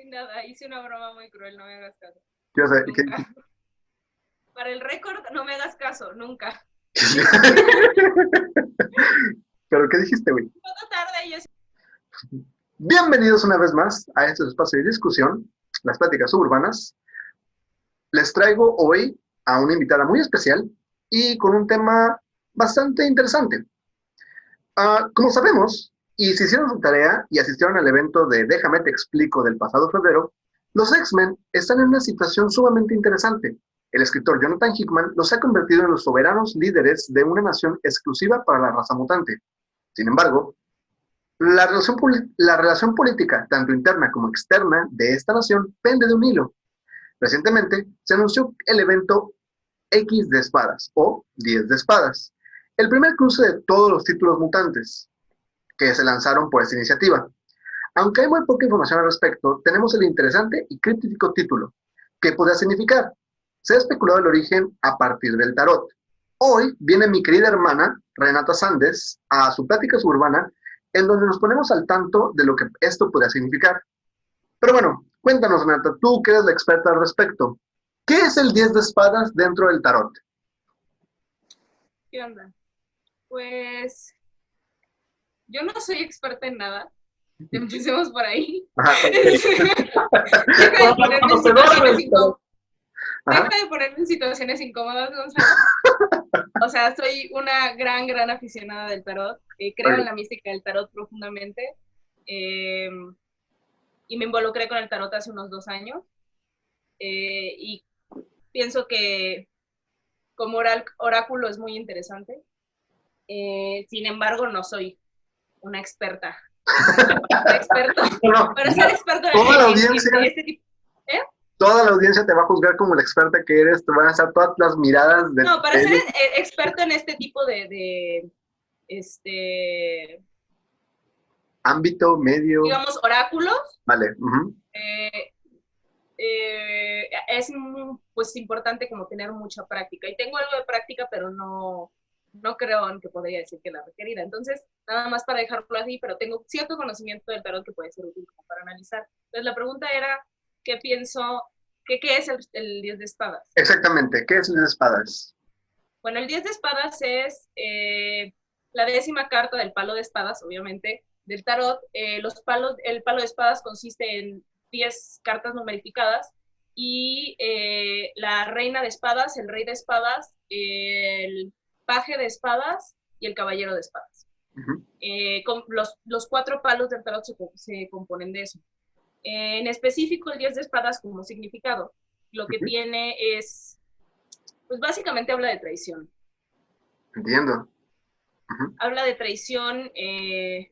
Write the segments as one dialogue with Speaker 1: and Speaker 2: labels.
Speaker 1: Nada, hice una broma muy cruel, no me hagas caso.
Speaker 2: Yo sé,
Speaker 1: Nunca. Para el récord, no me hagas caso, nunca.
Speaker 2: ¿Pero qué dijiste, güey?
Speaker 1: Toda tarde yo...
Speaker 2: Bienvenidos una vez más a este espacio de discusión, las pláticas suburbanas. Les traigo hoy a una invitada muy especial y con un tema bastante interesante. Como sabemos, y si hicieron su tarea y asistieron al evento de Déjame te explico del pasado febrero, los X-Men están en una situación sumamente interesante. El escritor Jonathan Hickman los ha convertido en los soberanos líderes de una nación exclusiva para la raza mutante. Sin embargo, la relación política, tanto interna como externa, de esta nación pende de un hilo. Recientemente se anunció el evento X de espadas o 10 de espadas, el primer cruce de todos los títulos mutantes que se lanzaron por esta iniciativa. Aunque hay muy poca información al respecto, tenemos el interesante y críptico título. ¿Qué podría significar? Se ha especulado el origen a partir del tarot. Hoy viene mi querida hermana, Renata Sandes, a su plática suburbana, en donde nos ponemos al tanto de lo que esto podría significar. Pero bueno, cuéntanos, Renata, tú que eres la experta al respecto. ¿Qué es el 10 de espadas dentro del tarot?
Speaker 1: ¿Qué onda? Pues yo no soy experta en nada. Empecemos por ahí.
Speaker 2: Ajá,
Speaker 1: Deja de ponerme en situaciones incómodas.
Speaker 2: ajá,
Speaker 1: Deja de ponerme en situaciones incómodas, Gonzalo. O sea, soy una gran aficionada del tarot. Creo en
Speaker 2: okay.
Speaker 1: la mística del tarot profundamente. Eh, y me involucré con el tarot hace unos 2 años. Y pienso que como oráculo es muy interesante. Sin embargo, no soy una experta.
Speaker 2: Bueno,
Speaker 1: Para ser
Speaker 2: ya,
Speaker 1: experto
Speaker 2: toda la
Speaker 1: en
Speaker 2: audiencia
Speaker 1: este tipo. ¿Eh?
Speaker 2: toda la audiencia te va a juzgar como la experta que eres, te van a hacer todas las miradas de
Speaker 1: No, para ser
Speaker 2: ellos.
Speaker 1: experto en este tipo de este,
Speaker 2: Ámbito, medio,
Speaker 1: digamos, oráculos,
Speaker 2: vale.
Speaker 1: eh, es pues importante como tener mucha práctica. Y tengo algo de práctica, pero no creo en que podría decir que la requerida. Entonces, nada más para dejarlo así, pero tengo cierto conocimiento del tarot que puede ser útil como para analizar. Entonces, la pregunta era, ¿qué pienso? ¿Qué es el 10 de espadas?
Speaker 2: Exactamente, ¿qué es las espadas?
Speaker 1: Bueno, el 10 de espadas es la 10ª carta del palo de espadas, obviamente, del tarot. El palo de espadas consiste en 10 cartas numerificadas y la reina de espadas, el rey de espadas, el paje de espadas y el caballero de espadas. Los 4 palos del tarot se componen de eso. En específico, el 10 de espadas como significado, lo que tiene es, pues básicamente habla de traición.
Speaker 2: Entiendo.
Speaker 1: Habla de traición, de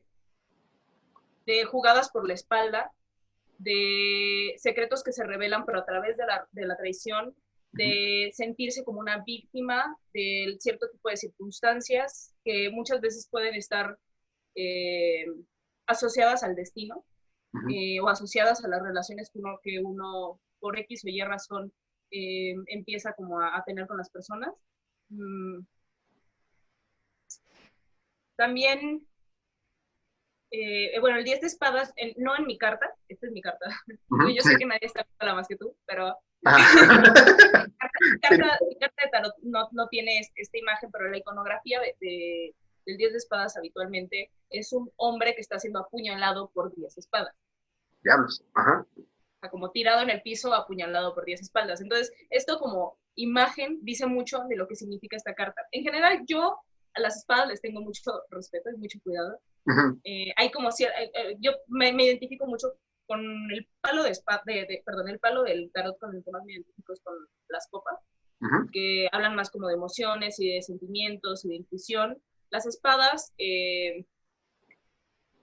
Speaker 1: jugadas por la espalda, de secretos que se revelan, pero a través de la traición, de sentirse como una víctima de cierto tipo de circunstancias que muchas veces pueden estar eh, asociadas al destino o asociadas a las relaciones que uno por X o Y razón empieza como a tener con las personas. Mm, También bueno, el 10 de espadas, no en mi carta, esta es mi carta. Digo, yo
Speaker 2: Sí.
Speaker 1: sé que nadie está la más que tú, pero
Speaker 2: Sí.
Speaker 1: mi carta de tarot no tiene esta imagen, pero la iconografía del 10 de espadas habitualmente es un hombre que está siendo apuñalado por 10 espadas.
Speaker 2: Diablos. Ajá.
Speaker 1: O sea, como tirado en el piso, apuñalado por 10 espaldas. Entonces, esto como imagen dice mucho de lo que significa esta carta. En general, yo a las espadas les tengo mucho respeto y mucho cuidado. Hay como yo me identifico mucho con el palo perdón, el palo del tarot, con el que más me identifico es con las copas, que hablan más como de emociones y de sentimientos y de intuición. Las espadas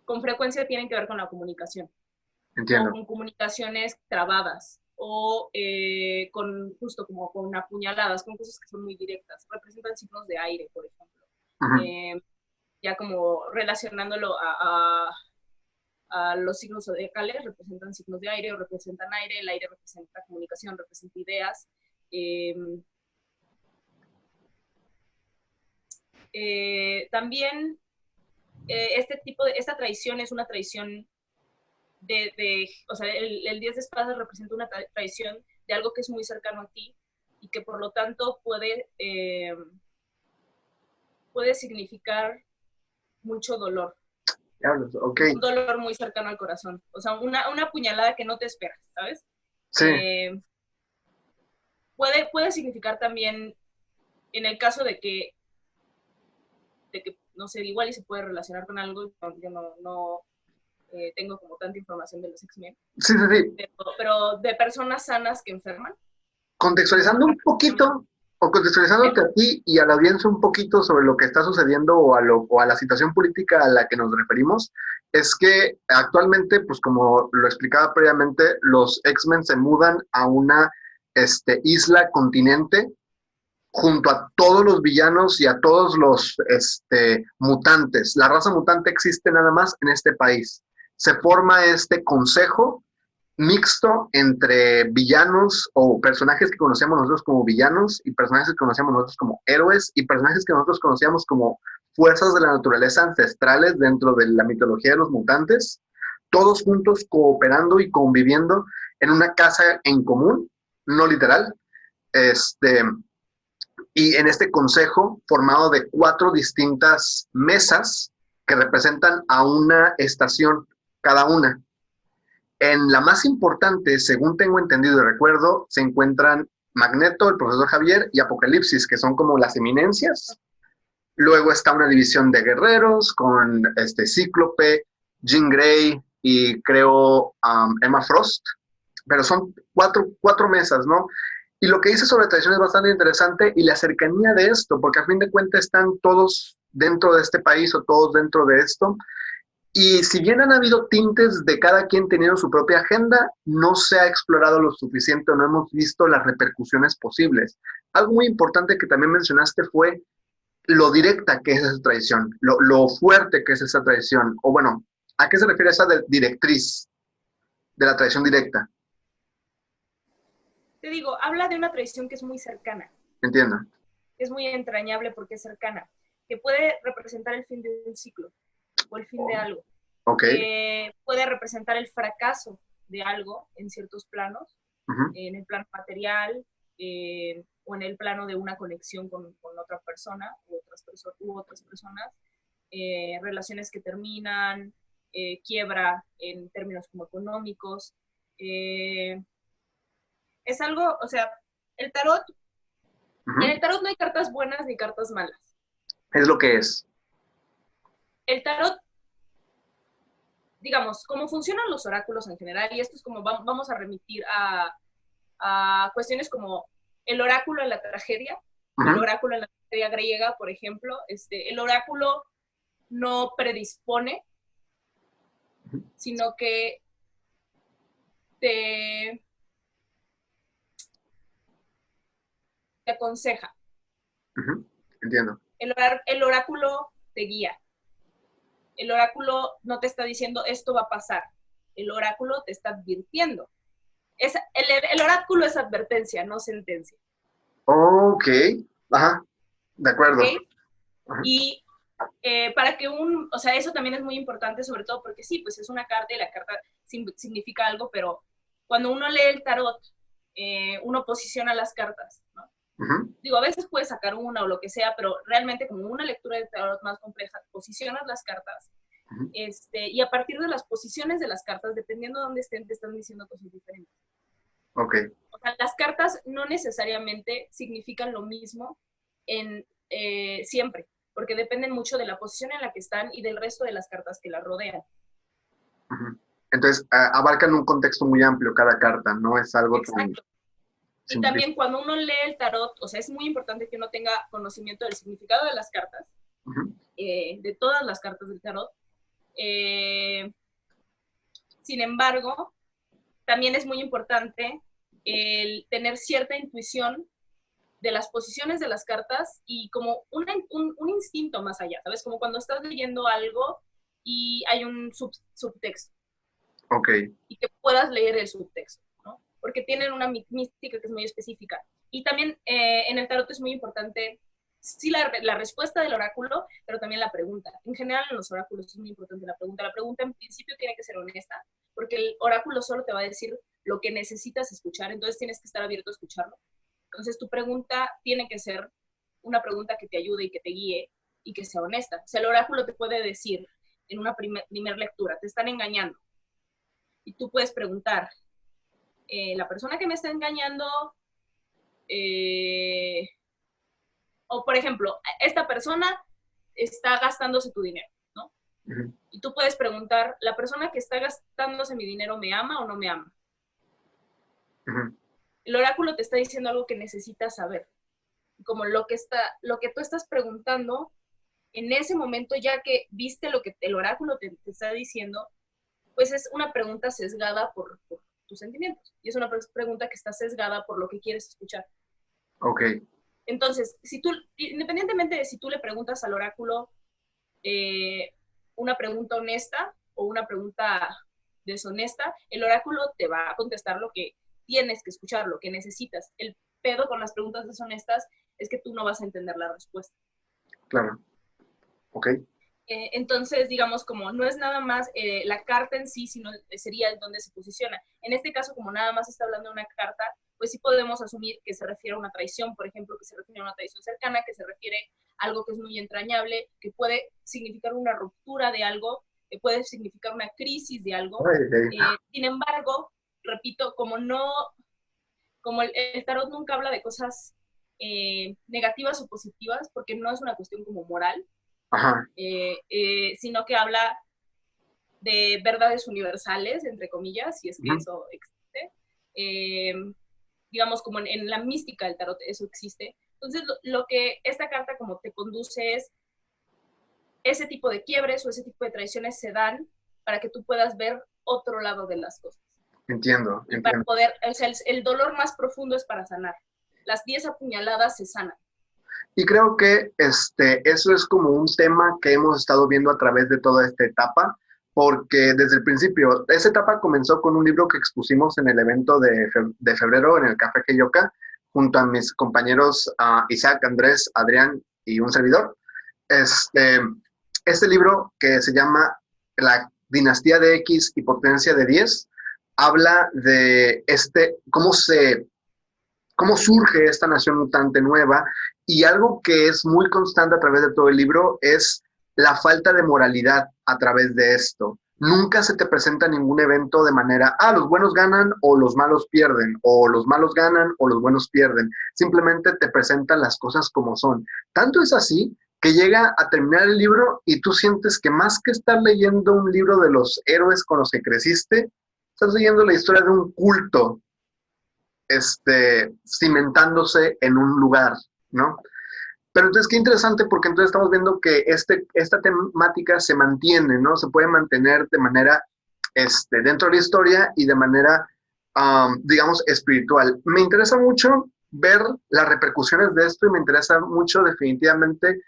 Speaker 1: con frecuencia tienen que ver con la comunicación, o
Speaker 2: Entiendo.
Speaker 1: con comunicaciones trabadas, o justo como con apuñaladas, con cosas que son muy directas. Representan signos de aire, por ejemplo. Eh, ya como relacionándolo a los signos zodiacales, representan signos de aire o representan aire, el aire representa comunicación, representa ideas. Eh, También esta traición es una traición o sea, el 10 de espadas representa una traición de algo que es muy cercano a ti y que por lo tanto puede significar mucho dolor.
Speaker 2: Ok.
Speaker 1: Un dolor muy cercano al corazón. O sea, una puñalada que no te esperas, ¿sabes?
Speaker 2: Sí,
Speaker 1: Puede significar también, en el caso de que, no sé, igual y se puede relacionar con algo, yo no tengo como tanta información de los X-Men,
Speaker 2: sí, sí, sí.
Speaker 1: pero de personas sanas que enferman. Como
Speaker 2: Contextualizando un poquito, o contextualizándote a ti y a la audiencia un poquito sobre lo que está sucediendo o a la situación política a la que nos referimos, es que actualmente, pues como lo explicaba previamente, los X-Men se mudan a una isla, continente, junto a todos los villanos y a todos los mutantes. La raza mutante existe nada más en este país. Se forma este consejo mixto entre villanos o personajes que conocíamos nosotros como villanos y personajes que conocíamos nosotros como héroes y personajes que nosotros conocíamos como fuerzas de la naturaleza ancestrales dentro de la mitología de los mutantes, todos juntos cooperando y conviviendo en una casa en común, no literal, y en este consejo formado de 4 distintas mesas que representan a una estación cada una. En la más importante, según tengo entendido y recuerdo, se encuentran Magneto, el profesor Javier y Apocalipsis, que son como las eminencias. Luego está una división de guerreros con Cíclope, Jean Grey y creo Emma Frost. Pero son cuatro mesas, ¿no? Y lo que dice sobre tradición es bastante interesante y la cercanía de esto, porque a fin de cuentas están todos dentro de este país o todos dentro de esto, y si bien han habido tintes de cada quien teniendo su propia agenda, no se ha explorado lo suficiente o no hemos visto las repercusiones posibles. Algo muy importante que también mencionaste fue lo directa que es esa traición, lo fuerte que es esa traición. O bueno, ¿a qué se refiere esa directriz de la traición directa?
Speaker 1: Te digo, habla de una traición que es muy cercana.
Speaker 2: Entiendo.
Speaker 1: Es muy entrañable porque es cercana, que puede representar el fin de un ciclo o el fin de algo.
Speaker 2: Ok.
Speaker 1: Puede representar el fracaso de algo en ciertos planos,
Speaker 2: Uh-huh.
Speaker 1: en el plano material o en el plano de una conexión con otra persona u otras personas, relaciones que terminan, quiebra en términos como económicos. Es algo, o sea, el tarot, en
Speaker 2: Uh-huh.
Speaker 1: el tarot no hay cartas buenas ni cartas malas.
Speaker 2: Es lo que es.
Speaker 1: El tarot, digamos, cómo funcionan los oráculos en general, y esto es como vamos a remitir a cuestiones como el oráculo en la tragedia, el
Speaker 2: Uh-huh.
Speaker 1: oráculo en la tragedia griega, por ejemplo, el oráculo no predispone, sino que te, te aconseja.
Speaker 2: Uh-huh. Entiendo.
Speaker 1: El oráculo te guía. El oráculo no te está diciendo esto va a pasar. El oráculo te está advirtiendo. El oráculo es advertencia, no sentencia.
Speaker 2: Ok. Ajá. De
Speaker 1: ¿Ok?
Speaker 2: acuerdo. Ajá.
Speaker 1: Y para que o sea, eso también es muy importante, sobre todo porque sí, pues es una carta y la carta significa algo, pero cuando uno lee el tarot, uno posiciona las cartas, ¿no?
Speaker 2: Uh-huh.
Speaker 1: Digo, a veces puedes sacar una o lo que sea, pero realmente como una lectura de tarot más compleja, posicionas las cartas,
Speaker 2: Uh-huh.
Speaker 1: y a partir de las posiciones de las cartas, dependiendo de dónde estén, te están diciendo cosas diferentes.
Speaker 2: Ok.
Speaker 1: O sea, las cartas no necesariamente significan lo mismo siempre, porque dependen mucho de la posición en la que están y del resto de las cartas que la rodean.
Speaker 2: Uh-huh. Entonces, abarcan un contexto muy amplio cada carta, no es algo tan
Speaker 1: Exacto. Y
Speaker 2: simple.
Speaker 1: también cuando uno lee el tarot, o sea, es muy importante que uno tenga conocimiento del significado de las cartas,
Speaker 2: Uh-huh.
Speaker 1: de todas las cartas del tarot. Sin embargo, también es muy importante el tener cierta intuición de las posiciones de las cartas y como un instinto más allá, ¿sabes? Como cuando estás leyendo algo y hay un subtexto
Speaker 2: Ok.
Speaker 1: y que puedas leer el subtexto, ¿no? Porque tienen una mística que es muy específica. Y también en el tarot es muy importante, sí, la respuesta del oráculo, pero también la pregunta. En general en los oráculos es muy importante la pregunta. La pregunta en principio tiene que ser honesta, porque el oráculo solo te va a decir lo que necesitas escuchar, entonces tienes que estar abierto a escucharlo. Entonces tu pregunta tiene que ser una pregunta que te ayude y que te guíe y que sea honesta. O sea, el oráculo te puede decir en una primer lectura, te están engañando. Y tú puedes preguntar, la persona que me está engañando, o por ejemplo, esta persona está gastándose tu dinero, ¿no? Uh-huh. Y tú puedes preguntar, ¿la persona que está gastándose mi dinero me ama o no me ama? Uh-huh. El oráculo te está diciendo algo que necesitas saber. Como lo que tú estás preguntando, en ese momento, ya que viste lo que el oráculo te está diciendo, pues es una pregunta sesgada por tus sentimientos. Y es una pregunta que está sesgada por lo que quieres escuchar.
Speaker 2: Ok.
Speaker 1: Entonces, independientemente de si tú le preguntas al oráculo una pregunta honesta o una pregunta deshonesta, el oráculo te va a contestar lo que tienes que escuchar, lo que necesitas. El pedo con las preguntas deshonestas es que tú no vas a entender la respuesta.
Speaker 2: Claro. Ok.
Speaker 1: Entonces, digamos, como no es nada más la carta en sí, sino sería el donde se posiciona. En este caso, como nada más está hablando de una carta, pues sí podemos asumir que se refiere a una traición, por ejemplo, que se refiere a una traición cercana, que se refiere a algo que es muy entrañable, que puede significar una ruptura de algo, que puede significar una crisis de algo. Sin embargo, repito, como el tarot nunca habla de cosas negativas o positivas, porque no es una cuestión como moral, sino que habla de verdades universales, entre comillas, si es que eso existe. Digamos, como en la mística del tarot, eso existe. Entonces, lo que esta carta como te conduce es ese tipo de quiebres o ese tipo de traiciones se dan para que tú puedas ver otro lado de las cosas.
Speaker 2: Entiendo.
Speaker 1: Para poder, o sea, el dolor más profundo es para sanar. Las 10 apuñaladas se sanan.
Speaker 2: Y creo que eso es como un tema que hemos estado viendo a través de toda esta etapa, porque desde el principio, esa etapa comenzó con un libro que expusimos en el evento de febrero en el Café Queyoca, junto a mis compañeros Isaac, Andrés, Adrián y un servidor. Este libro, que se llama La Dinastía de X y Potencia de 10, habla de cómo surge esta nación mutante nueva, y algo que es muy constante a través de todo el libro es la falta de moralidad a través de esto. Nunca se te presenta ningún evento de manera, los buenos ganan o los malos pierden, o los malos ganan o los buenos pierden. Simplemente te presentan las cosas como son. Tanto es así que llega a terminar el libro y tú sientes que más que estar leyendo un libro de los héroes con los que creciste, estás leyendo la historia de un culto cimentándose en un lugar, ¿no? Pero entonces qué interesante, porque entonces estamos viendo que esta temática se mantiene, ¿no? Se puede mantener de manera dentro de la historia y de manera, digamos, espiritual. Me interesa mucho ver las repercusiones de esto y me interesa mucho definitivamente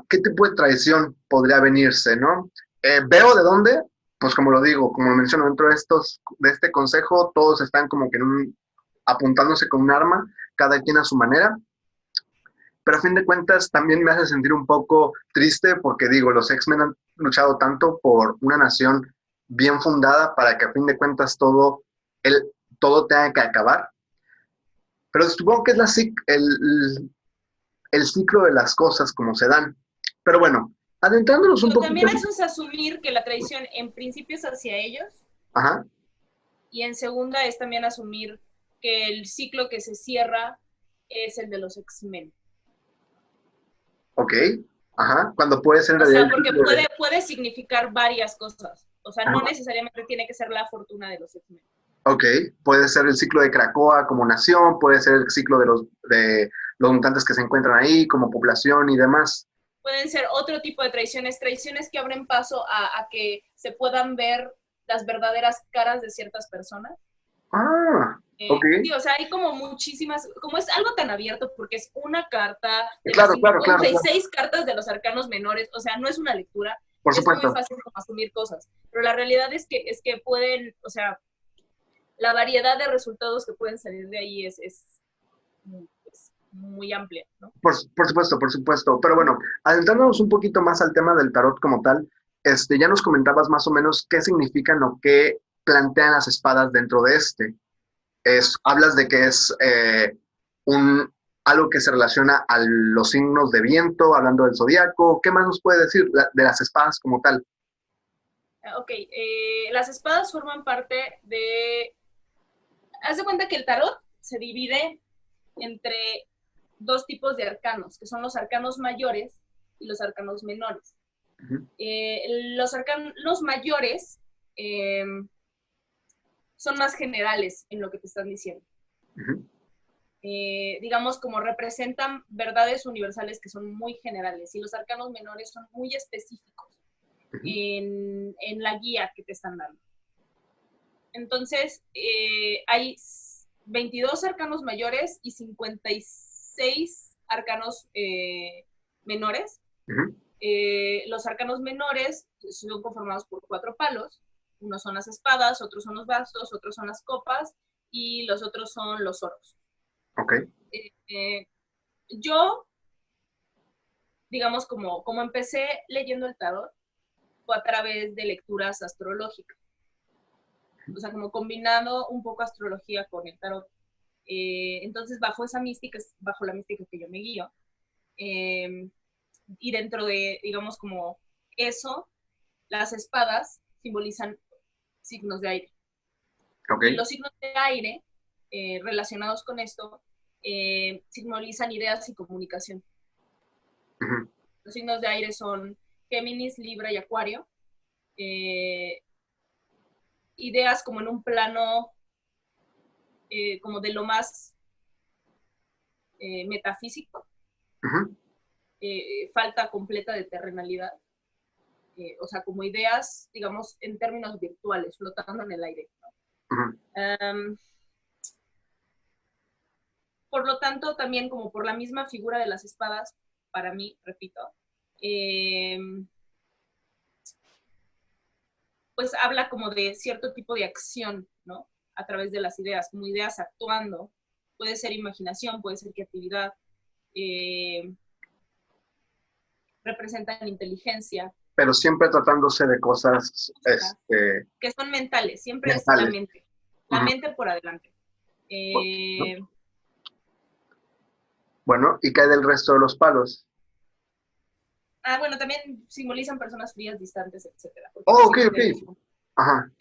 Speaker 2: qué tipo de traición podría venirse, ¿no? Veo de dónde, pues como lo digo, como lo menciono dentro de este consejo, todos están como que apuntándose con un arma, cada quien a su manera, pero a fin de cuentas también me hace sentir un poco triste porque digo, los X-Men han luchado tanto por una nación bien fundada para que a fin de cuentas todo tenga que acabar, pero supongo que es el ciclo de las cosas como se dan. Pero bueno, adentrándonos un poquito.
Speaker 1: También eso es asumir que la traición en principio es hacia ellos.
Speaker 2: Ajá.
Speaker 1: Y en segunda es también asumir que el ciclo que se cierra es el de los X-Men.
Speaker 2: Ok, ajá, cuando puede ser...
Speaker 1: O sea, porque puede significar varias cosas. O sea, no necesariamente tiene que ser la fortuna de los X-Men.
Speaker 2: Ok, puede ser el ciclo de Krakoa como nación, puede ser el ciclo de los mutantes que se encuentran ahí como población y demás.
Speaker 1: Pueden ser otro tipo de traiciones que abren paso a que se puedan ver las verdaderas caras de ciertas personas.
Speaker 2: Ok.
Speaker 1: Sí, o sea, hay como muchísimas, como es algo tan abierto porque es una carta de
Speaker 2: claro,
Speaker 1: las 56 cartas de los arcanos menores, o sea, no es una lectura.
Speaker 2: Por supuesto.
Speaker 1: Es muy fácil como asumir cosas, pero la realidad es que pueden, o sea, la variedad de resultados que pueden salir de ahí es muy amplia, ¿no?
Speaker 2: Por supuesto. Pero bueno, adentrándonos un poquito más al tema del tarot como tal, ya nos comentabas más o menos qué significan o qué plantean las espadas dentro de hablas de que es un, algo que se relaciona a los signos de viento, hablando del zodiaco. ¿Qué más nos puede decir de las espadas como tal?
Speaker 1: Ok, las espadas forman parte de... Haz de cuenta que el tarot se divide entre dos tipos de arcanos, que son los arcanos mayores y los arcanos menores.
Speaker 2: Ujú.
Speaker 1: Los arcanos mayores son más generales en lo que te están diciendo.
Speaker 2: Uh-huh.
Speaker 1: Digamos, como representan verdades universales que son muy generales, y los arcanos menores son muy específicos
Speaker 2: Uh-huh.
Speaker 1: en la guía que te están dando. Entonces, hay 22 arcanos mayores y 56 arcanos menores.
Speaker 2: Uh-huh.
Speaker 1: Los arcanos menores son conformados por 4 palos. Unos son las espadas, otros son los bastos, otros son las copas y los otros son los oros.
Speaker 2: Okay.
Speaker 1: Yo, digamos, como empecé leyendo el tarot, fue a través de lecturas astrológicas. O sea, como combinando un poco astrología con el tarot. Entonces, bajo esa mística, bajo la mística que yo me guío, y dentro de, digamos, como eso, las espadas simbolizan signos de aire.
Speaker 2: Okay.
Speaker 1: Y los signos de aire relacionados con esto simbolizan ideas y comunicación.
Speaker 2: Uh-huh.
Speaker 1: Los signos de aire son Géminis, Libra y Acuario. Ideas como en un plano como de lo más metafísico.
Speaker 2: Uh-huh.
Speaker 1: Falta completa de terrenalidad. O sea, como ideas, digamos, en términos virtuales, flotando en el aire, ¿no? Uh-huh. Por lo tanto, también como por la misma figura de las espadas, para mí, repito, pues habla como de cierto tipo de acción, ¿no? A través de las ideas, como ideas actuando. Puede ser imaginación, puede ser creatividad, representan inteligencia.
Speaker 2: Pero siempre tratándose de cosas
Speaker 1: que son mentales, siempre
Speaker 2: mentales.
Speaker 1: Es la mente. La mente por adelante.
Speaker 2: ¿No? Bueno, ¿y qué hay del resto de los palos?
Speaker 1: Bueno, también simbolizan personas frías, distantes, etcétera.
Speaker 2: Oh, ok. Ajá.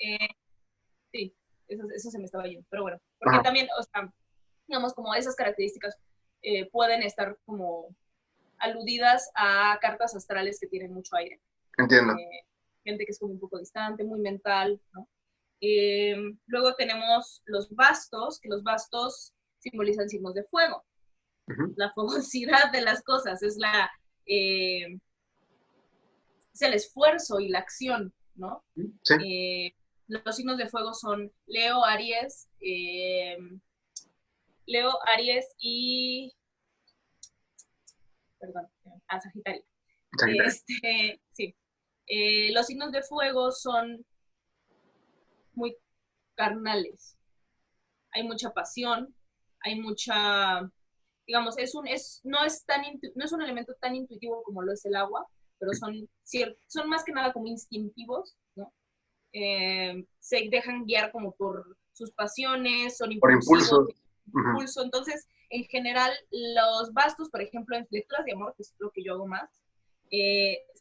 Speaker 1: Sí, eso se me estaba yendo, pero bueno, porque también, o sea, digamos, como esas características pueden estar como aludidas a cartas astrales que tienen mucho aire.
Speaker 2: Entiendo.
Speaker 1: Gente que es como un poco distante, muy mental, ¿no? Luego tenemos los bastos, que los bastos simbolizan signos de fuego. Uh-huh. La fogosidad de las cosas es es el esfuerzo y la acción, ¿no?
Speaker 2: Sí.
Speaker 1: Los signos de fuego son Leo, Aries y... Perdón, Sagitario. Sí. Los signos de fuego son muy carnales. Hay mucha pasión, hay mucha... Digamos, no es un elemento tan intuitivo como lo es el agua, pero son más que nada como instintivos, ¿no? Se dejan guiar como por sus pasiones, son impulsivos. Impulso. Uh-huh. Entonces, en general, los bastos, por ejemplo, en lecturas de amor, que es lo que yo hago más,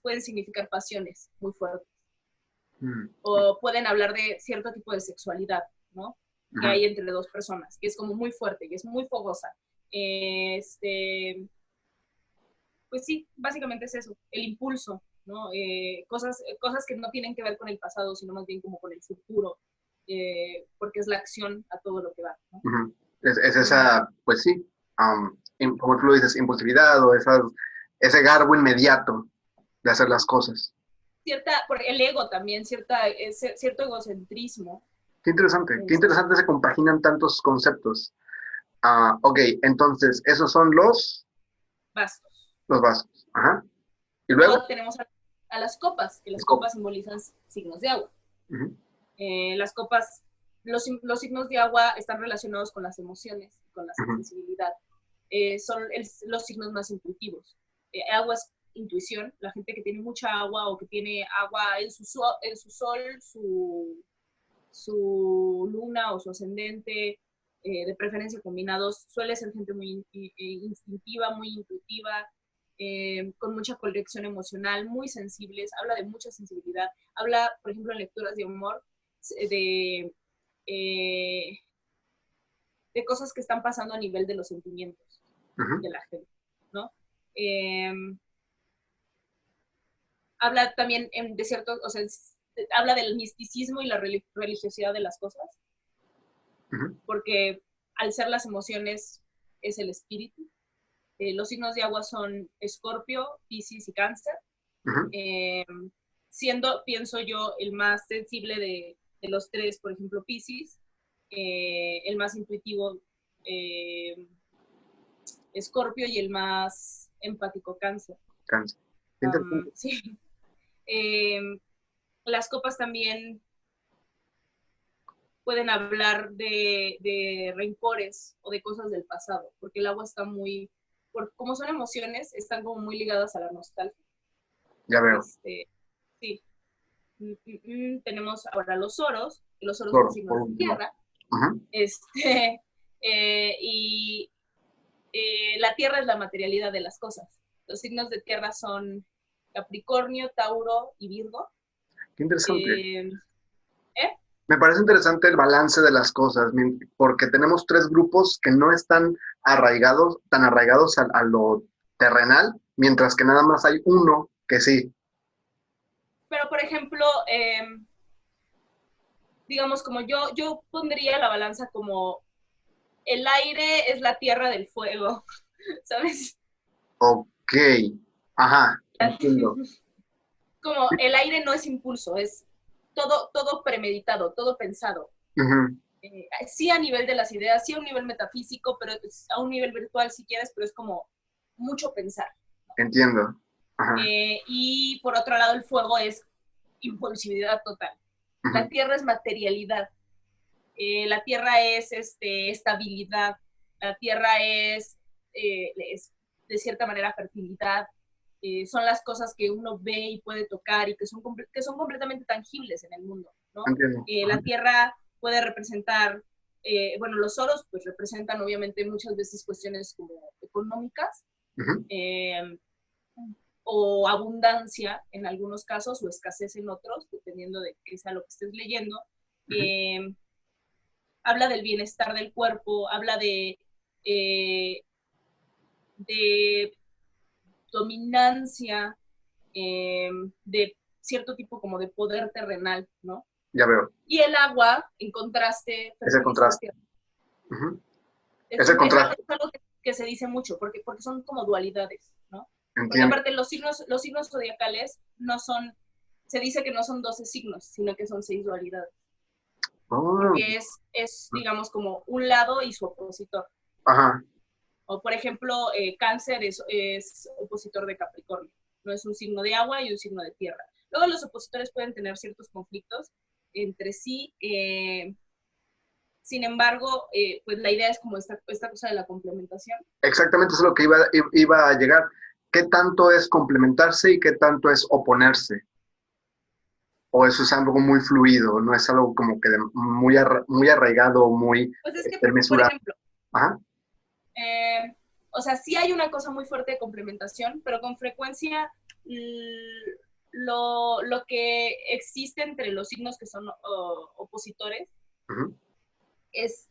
Speaker 1: pueden significar pasiones muy fuertes. Uh-huh. O pueden hablar de cierto tipo de sexualidad, ¿no? Uh-huh. Que hay entre dos personas, que es como muy fuerte, que es muy fogosa. Pues sí, básicamente es eso, el impulso, ¿no? Cosas que no tienen que ver con el pasado, sino más bien como con el futuro, porque es la acción a todo lo que va, ¿no?
Speaker 2: Uh-huh. Es esa, pues sí, como tú lo dices, impulsividad o ese garbo inmediato de hacer las cosas.
Speaker 1: Porque el ego también, cierto egocentrismo.
Speaker 2: Qué interesante se compaginan tantos conceptos. Ok, entonces, esos son los
Speaker 1: bastos.
Speaker 2: Los bastos, ajá. Y luego
Speaker 1: tenemos a las copas, que las copas simbolizan signos de agua. Uh-huh. Las copas, los signos de agua están relacionados con las emociones, con la sensibilidad. Uh-huh. Son los signos más intuitivos. Agua es intuición, la gente que tiene mucha agua o que tiene agua en su sol, su luna o su ascendente, de preferencia combinados, suele ser gente muy instintiva, muy intuitiva, con mucha conexión emocional, muy sensibles, habla de mucha sensibilidad, habla, por ejemplo, en lecturas de humor, de, eh, de cosas que están pasando a nivel de los sentimientos de la gente, ¿no? Habla también de ciertos, o sea, habla del misticismo y la religiosidad de las cosas, porque al ser las emociones es el espíritu. Los signos de agua son Escorpio, Piscis y Cáncer. Siendo, pienso yo, el más sensible de los tres, por ejemplo, Piscis, el más intuitivo, Escorpio, y el más empático, Cáncer.
Speaker 2: Cáncer.
Speaker 1: Sí. Las copas también pueden hablar de rencores o de cosas del pasado, porque el agua está muy, como son emociones, están como muy ligadas a la nostalgia.
Speaker 2: Ya veo.
Speaker 1: Sí. Tenemos ahora los oros son signos de tierra. Y la tierra es la materialidad de las cosas. Los signos de tierra son Capricornio, Tauro y Virgo.
Speaker 2: Qué interesante. Me parece interesante el balance de las cosas, porque tenemos tres grupos que no están tan arraigados a lo terrenal, mientras que nada más hay uno que sí.
Speaker 1: Pero, por ejemplo, digamos, como yo pondría la balanza como el aire es la tierra del fuego, ¿sabes?
Speaker 2: Ok, ajá, entiendo.
Speaker 1: Como el aire no es impulso, es todo premeditado, todo pensado. Sí, a nivel de las ideas, sí a un nivel metafísico, pero a un nivel virtual si quieres, pero es como mucho pensar, ¿no?
Speaker 2: Entiendo.
Speaker 1: Y por otro lado, el fuego es impulsividad total. La tierra es materialidad. La tierra es estabilidad. La tierra es de cierta manera fertilidad. Son las cosas que uno ve y puede tocar y que son completamente tangibles en el mundo, ¿no? La tierra puede representar, bueno, los oros pues representan obviamente muchas veces cuestiones como económicas, o abundancia en algunos casos, o escasez en otros, dependiendo de qué sea lo que estés leyendo. Habla del bienestar del cuerpo, habla de dominancia, de cierto tipo como de poder terrenal, ¿no?
Speaker 2: Ya veo.
Speaker 1: Y el agua, en contraste,
Speaker 2: ese contraste.
Speaker 1: Ese contraste. Es algo que se dice mucho, porque son como dualidades, ¿no? Entiendo. Porque aparte los signos zodiacales no son, se dice que no son 12 signos, sino que son 6 dualidades. Porque es, digamos, como un lado y su opositor.
Speaker 2: Ajá.
Speaker 1: O, por ejemplo, Cáncer es opositor de Capricornio. No es un signo de agua y un signo de tierra. Luego los opositores pueden tener ciertos conflictos entre sí. Sin embargo, pues la idea es como esta cosa de la complementación.
Speaker 2: Exactamente, eso es lo que iba a llegar. ¿Qué tanto es complementarse y qué tanto es oponerse? ¿O eso es algo muy fluido? ¿No es algo como que muy arraigado, muy
Speaker 1: pues es que,
Speaker 2: mesurado?
Speaker 1: Por ejemplo,
Speaker 2: ajá.
Speaker 1: O sea, sí hay una cosa muy fuerte de complementación, pero con frecuencia lo que existe entre los signos que son opositores es,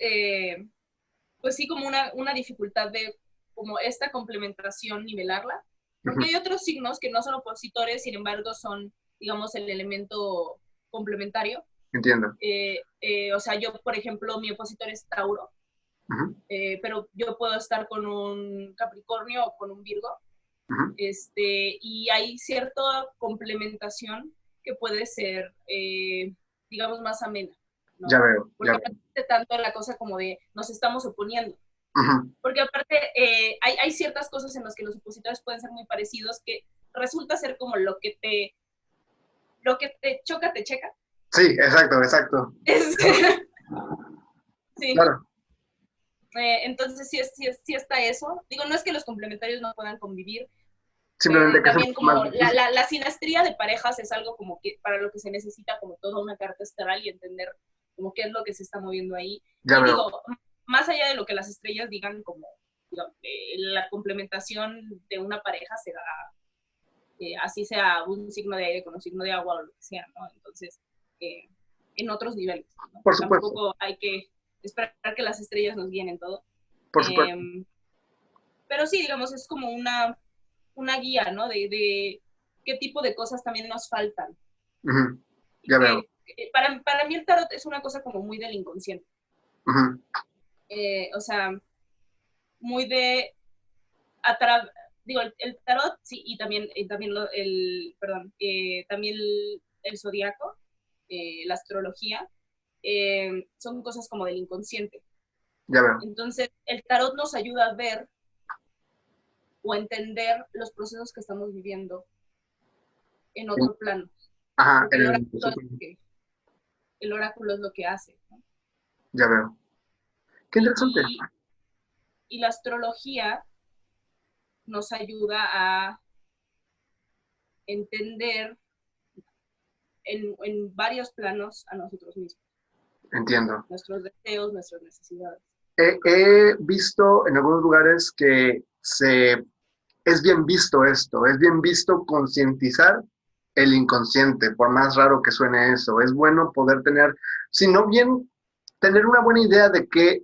Speaker 1: pues sí, como una dificultad de como esta complementación, nivelarla. Porque hay otros signos que no son opositores, sin embargo son, digamos, el elemento complementario.
Speaker 2: Entiendo.
Speaker 1: O sea, yo, por ejemplo, mi opositor es Tauro. Pero yo puedo estar con un Capricornio o con un Virgo, y hay cierta complementación que puede ser, digamos, más amena, ¿no?
Speaker 2: Ya veo.
Speaker 1: Porque no es tanto la cosa como de nos estamos oponiendo. Porque aparte hay ciertas cosas en las que los opositores pueden ser muy parecidos, que resulta ser como lo que te choca, te checa.
Speaker 2: Sí, exacto.
Speaker 1: Sí.
Speaker 2: Claro.
Speaker 1: Entonces sí está eso. Digo, no es que los complementarios no puedan convivir,
Speaker 2: Simplemente que es un
Speaker 1: También
Speaker 2: poco más
Speaker 1: como
Speaker 2: difícil.
Speaker 1: la sinastría de parejas es algo como que para lo que se necesita como toda una carta astral y entender como qué es lo que se está moviendo ahí.
Speaker 2: Ya
Speaker 1: Y
Speaker 2: veo,
Speaker 1: digo, más allá de lo que las estrellas digan, como digamos, la complementación de una pareja se da, así sea un signo de aire con un signo de agua o lo que sea, ¿no? Entonces, en otros niveles, ¿no?
Speaker 2: por supuesto,
Speaker 1: Tampoco hay que esperar que las estrellas nos guíen en todo.
Speaker 2: por supuesto.
Speaker 1: Pero sí, digamos, es como una guía, ¿no? De qué tipo de cosas también nos faltan.
Speaker 2: Ujú,
Speaker 1: Y
Speaker 2: ya veo.
Speaker 1: que para mí el tarot es una cosa como muy del inconsciente.
Speaker 2: Ujú,
Speaker 1: O sea, muy de atra digo, el tarot, sí, y también perdón, también el zodiaco, la astrología, son cosas como del inconsciente.
Speaker 2: ya veo.
Speaker 1: Entonces, el tarot nos ayuda a ver o entender los procesos que estamos viviendo en otro plano,
Speaker 2: Ajá,
Speaker 1: porque el oráculo es lo que hace, ¿no?
Speaker 2: ya veo. Qué
Speaker 1: Y,
Speaker 2: interesante.
Speaker 1: y, y la astrología nos ayuda a entender en varios planos a nosotros mismos,
Speaker 2: Entiendo.
Speaker 1: nuestros deseos, nuestras necesidades.
Speaker 2: He visto en algunos lugares que es bien visto esto, es bien visto concientizar el inconsciente, por más raro que suene eso. Es bueno poder tener, si no bien tener una buena idea de qué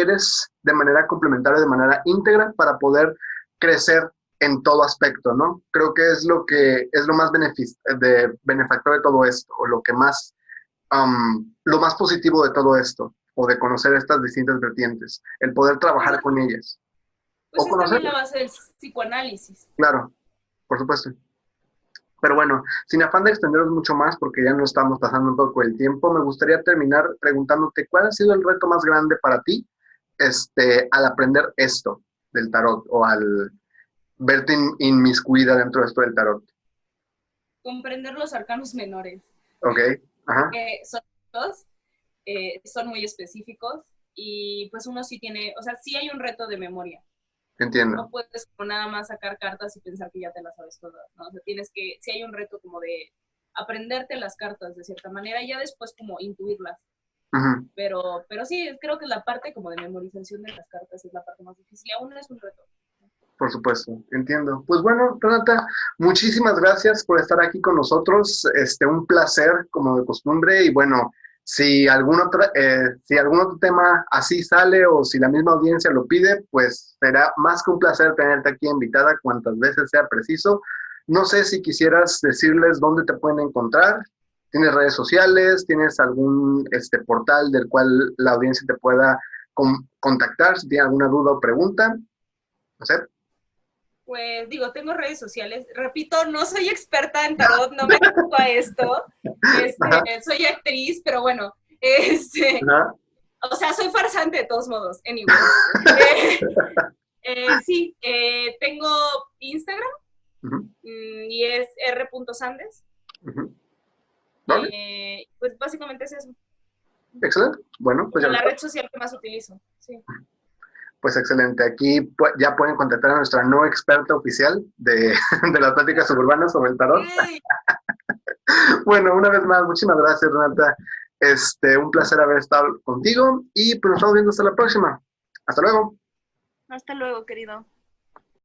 Speaker 2: eres de manera complementaria, de manera íntegra, para poder crecer en todo aspecto, ¿no? Creo que es lo más benefactor de todo esto, o lo más positivo de todo esto, o de conocer estas distintas vertientes, el poder
Speaker 1: Pues,
Speaker 2: trabajar con ellas,
Speaker 1: pues
Speaker 2: o
Speaker 1: es también la
Speaker 2: conocerlas,
Speaker 1: base del psicoanálisis.
Speaker 2: claro, por supuesto. Pero bueno, sin afán de extendernos mucho más, porque ya no estamos pasando un poco el tiempo, me gustaría terminar preguntándote cuál ha sido el reto más grande para ti, al aprender esto del tarot o al verte inmiscuida dentro de esto del tarot.
Speaker 1: Comprender los arcanos menores,
Speaker 2: ¿Ok? Ajá,
Speaker 1: porque son dos, son muy específicos y pues uno sí tiene, o sea, sí hay un reto de memoria.
Speaker 2: entiendo.
Speaker 1: No puedes como nada más sacar cartas y pensar que ya te las sabes todas, ¿no? O sea, tienes que, sí hay un reto como de aprenderte las cartas de cierta manera y ya después como intuirlas.
Speaker 2: Ujú.
Speaker 1: Pero sí, creo que la parte como de memorización de las cartas es la parte más difícil y aún es un reto.
Speaker 2: Por supuesto, entiendo. Pues bueno, Renata, muchísimas gracias por estar aquí con nosotros. Un placer, como de costumbre. Y bueno, si algún otro tema así sale o si la misma audiencia lo pide, pues será más que un placer tenerte aquí invitada cuantas veces sea preciso. No sé si quisieras decirles dónde te pueden encontrar. ¿Tienes redes sociales? ¿Tienes algún portal del cual la audiencia te pueda contactar si tiene alguna duda o pregunta? No sé.
Speaker 1: Pues digo, tengo redes sociales. Repito, no soy experta en tarot, no me dedico a esto.
Speaker 2: Ajá,
Speaker 1: Soy actriz, pero bueno, este,
Speaker 2: ajá.
Speaker 1: o sea, soy farsante de todos modos, anyways. Eh, sí, tengo Instagram
Speaker 2: Ujú,
Speaker 1: y es r.sandes.
Speaker 2: ujú. ¿Vale?
Speaker 1: Pues básicamente es eso,
Speaker 2: Excelente. Bueno, pues
Speaker 1: como
Speaker 2: ya lo
Speaker 1: la
Speaker 2: sabes.
Speaker 1: red social que más utilizo. Sí.
Speaker 2: Pues excelente. Aquí ya pueden contactar a nuestra no experta oficial de, de las pláticas suburbanas sobre el tarot.
Speaker 1: Yay.
Speaker 2: Bueno, una vez más, muchísimas gracias, Renata. Un placer haber estado contigo y pues nos estamos viendo hasta la próxima. Hasta luego.
Speaker 1: Hasta luego, querido.